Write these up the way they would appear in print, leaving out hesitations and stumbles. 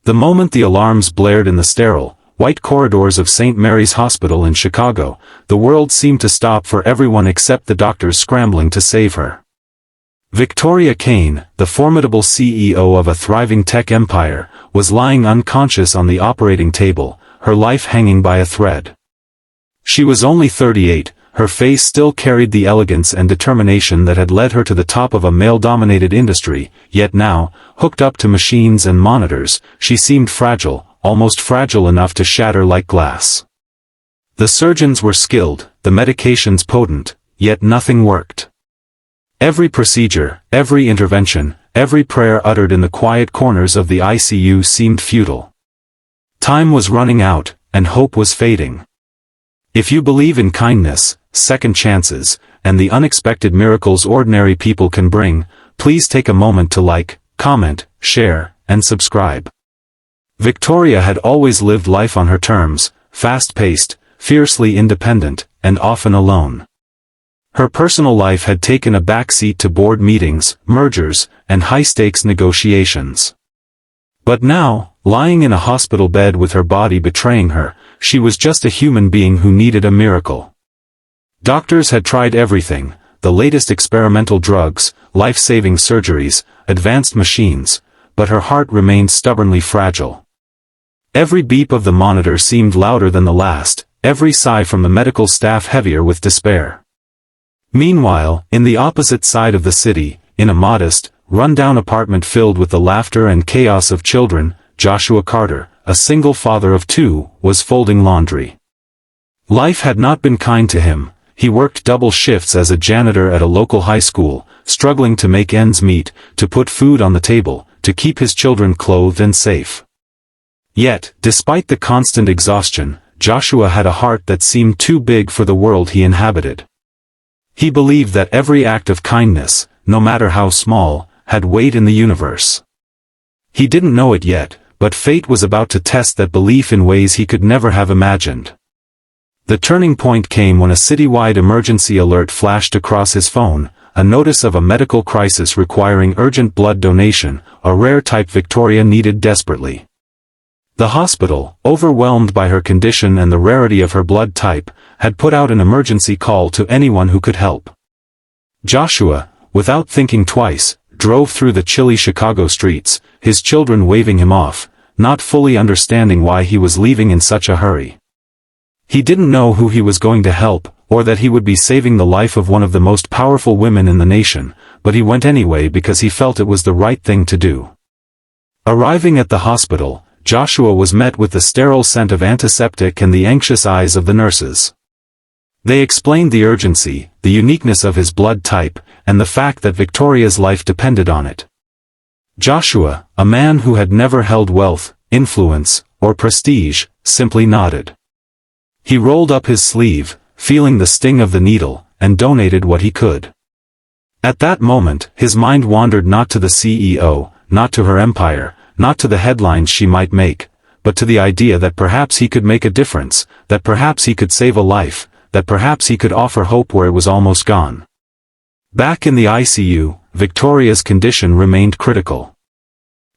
The moment the alarms blared in the sterile, white corridors of St. Mary's Hospital in Chicago, the world seemed to stop for everyone except the doctors scrambling to save her. Victoria Kane, the formidable CEO of a thriving tech empire, was lying unconscious on the operating table, her life hanging by a thread. She was only 38, her face still carried the elegance and determination that had led her to the top of a male-dominated industry, yet now, hooked up to machines and monitors, she seemed fragile, almost fragile enough to shatter like glass. The surgeons were skilled, the medications potent, yet nothing worked. Every procedure, every intervention, every prayer uttered in the quiet corners of the ICU seemed futile. Time was running out, and hope was fading. If you believe in kindness, second chances, and the unexpected miracles ordinary people can bring, please take a moment to like, comment, share, and subscribe. Victoria had always lived life on her terms, fast-paced, fiercely independent, and often alone. Her personal life had taken a backseat to board meetings, mergers, and high-stakes negotiations. But now, lying in a hospital bed with her body betraying her, she was just a human being who needed a miracle. Doctors had tried everything, the latest experimental drugs, life-saving surgeries, advanced machines, but her heart remained stubbornly fragile. Every beep of the monitor seemed louder than the last, every sigh from the medical staff heavier with despair. Meanwhile, in the opposite side of the city, in a modest, run-down apartment filled with the laughter and chaos of children, Joshua Carter, a single father of two, was folding laundry. Life had not been kind to him. He worked double shifts as a janitor at a local high school, struggling to make ends meet, to put food on the table, to keep his children clothed and safe. Yet, despite the constant exhaustion, Joshua had a heart that seemed too big for the world he inhabited. He believed that every act of kindness, no matter how small, had weight in the universe. He didn't know it yet, but fate was about to test that belief in ways he could never have imagined. The turning point came when a citywide emergency alert flashed across his phone, a notice of a medical crisis requiring urgent blood donation, a rare type Victoria needed desperately. The hospital, overwhelmed by her condition and the rarity of her blood type, had put out an emergency call to anyone who could help. Joshua, without thinking twice, drove through the chilly Chicago streets, his children waving him off, not fully understanding why he was leaving in such a hurry. He didn't know who he was going to help, or that he would be saving the life of one of the most powerful women in the nation, but he went anyway because he felt it was the right thing to do. Arriving at the hospital, Joshua was met with the sterile scent of antiseptic and the anxious eyes of the nurses. They explained the urgency, the uniqueness of his blood type, and the fact that Victoria's life depended on it. Joshua, a man who had never held wealth, influence, or prestige, simply nodded. He rolled up his sleeve, feeling the sting of the needle, and donated what he could. At that moment, his mind wandered not to the CEO, not to her empire, not to the headlines she might make, but to the idea that perhaps he could make a difference, that perhaps he could save a life, that perhaps he could offer hope where it was almost gone. Back in the ICU, Victoria's condition remained critical.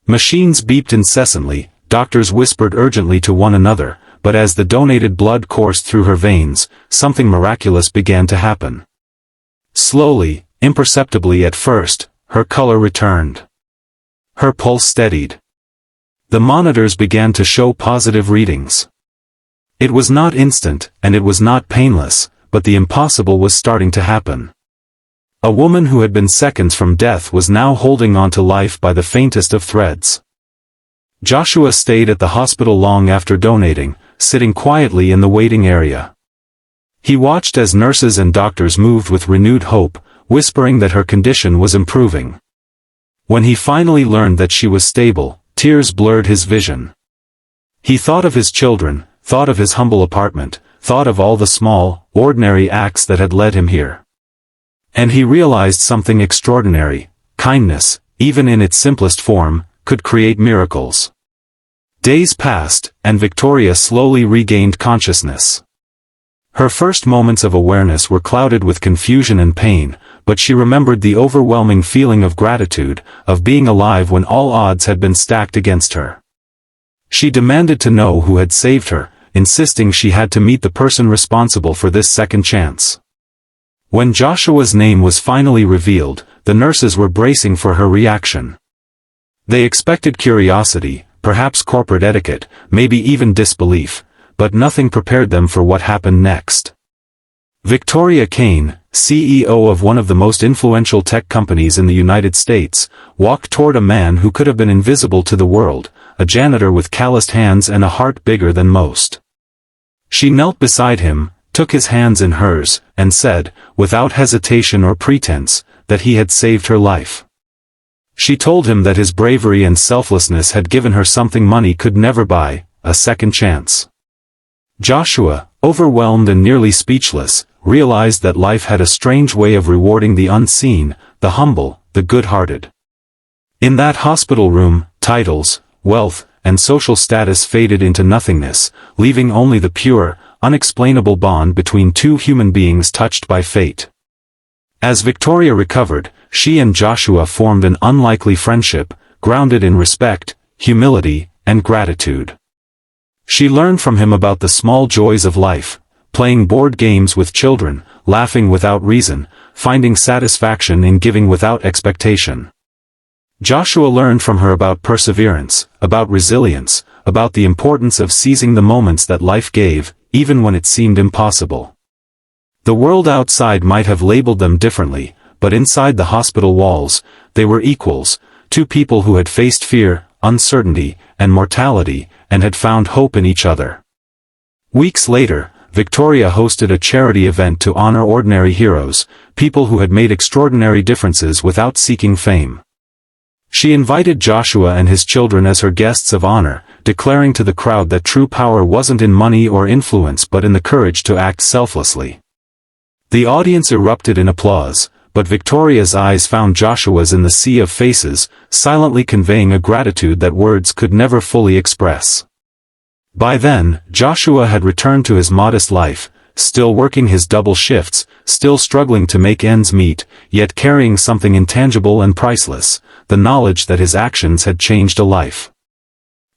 Machines beeped incessantly, doctors whispered urgently to one another, but as the donated blood coursed through her veins, something miraculous began to happen. Slowly, imperceptibly at first, her color returned. Her pulse steadied. The monitors began to show positive readings. It was not instant, and it was not painless, but the impossible was starting to happen. A woman who had been seconds from death was now holding on to life by the faintest of threads. Joshua stayed at the hospital long after donating, sitting quietly in the waiting area. He watched as nurses and doctors moved with renewed hope, whispering that her condition was improving. When he finally learned that she was stable, tears blurred his vision. He thought of his children, thought of his humble apartment, thought of all the small, ordinary acts that had led him here. And he realized something extraordinary: kindness, even in its simplest form, could create miracles. Days passed, and Victoria slowly regained consciousness. Her first moments of awareness were clouded with confusion and pain, but she remembered the overwhelming feeling of gratitude, of being alive when all odds had been stacked against her. She demanded to know who had saved her, insisting she had to meet the person responsible for this second chance. When Joshua's name was finally revealed, the nurses were bracing for her reaction. They expected curiosity, perhaps corporate etiquette, maybe even disbelief, but nothing prepared them for what happened next. Victoria Kane, CEO of one of the most influential tech companies in the United States, walked toward a man who could have been invisible to the world, a janitor with calloused hands and a heart bigger than most. She knelt beside him, took his hands in hers, and said, without hesitation or pretense, that he had saved her life. She told him that his bravery and selflessness had given her something money could never buy, a second chance. Joshua, overwhelmed and nearly speechless, realized that life had a strange way of rewarding the unseen, the humble, the good-hearted. In that hospital room, titles, wealth, and social status faded into nothingness, leaving only the pure, unexplainable bond between two human beings touched by fate. As Victoria recovered, she and Joshua formed an unlikely friendship, grounded in respect, humility, and gratitude. She learned from him about the small joys of life, playing board games with children, laughing without reason, finding satisfaction in giving without expectation. Joshua learned from her about perseverance, about resilience, about the importance of seizing the moments that life gave, even when it seemed impossible. The world outside might have labeled them differently, but inside the hospital walls, they were equals, two people who had faced fear, uncertainty, and mortality, and had found hope in each other. Weeks later, Victoria hosted a charity event to honor ordinary heroes, people who had made extraordinary differences without seeking fame. She invited Joshua and his children as her guests of honor, declaring to the crowd that true power wasn't in money or influence but in the courage to act selflessly. The audience erupted in applause, but Victoria's eyes found Joshua's in the sea of faces, silently conveying a gratitude that words could never fully express. By then, Joshua had returned to his modest life, still working his double shifts, still struggling to make ends meet, yet carrying something intangible and priceless, the knowledge that his actions had changed a life.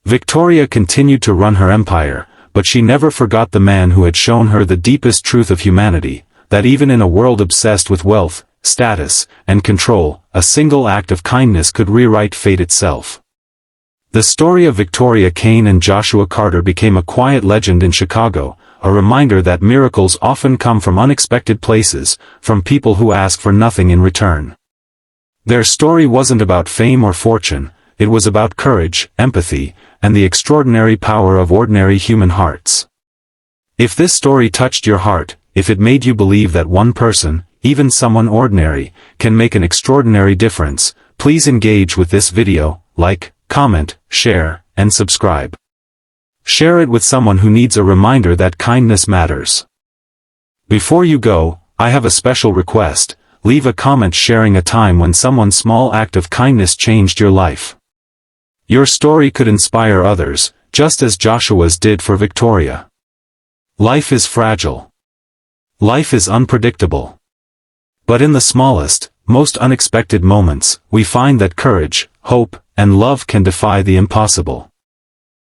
Victoria continued to run her empire, but she never forgot the man who had shown her the deepest truth of humanity, that even in a world obsessed with wealth, status, and control, a single act of kindness could rewrite fate itself. The story of Victoria Kane and Joshua Carter became a quiet legend in Chicago, a reminder that miracles often come from unexpected places, from people who ask for nothing in return. Their story wasn't about fame or fortune, it was about courage, empathy, and the extraordinary power of ordinary human hearts. If this story touched your heart, if it made you believe that one person, even someone ordinary, can make an extraordinary difference, please engage with this video, like, comment, share, and subscribe. Share it with someone who needs a reminder that kindness matters. Before you go, I have a special request. Leave a comment sharing a time when someone's small act of kindness changed your life. Your story could inspire others, just as Joshua's did for Victoria. Life is fragile. Life is unpredictable. But in the smallest, most unexpected moments, we find that courage, hope, and love can defy the impossible.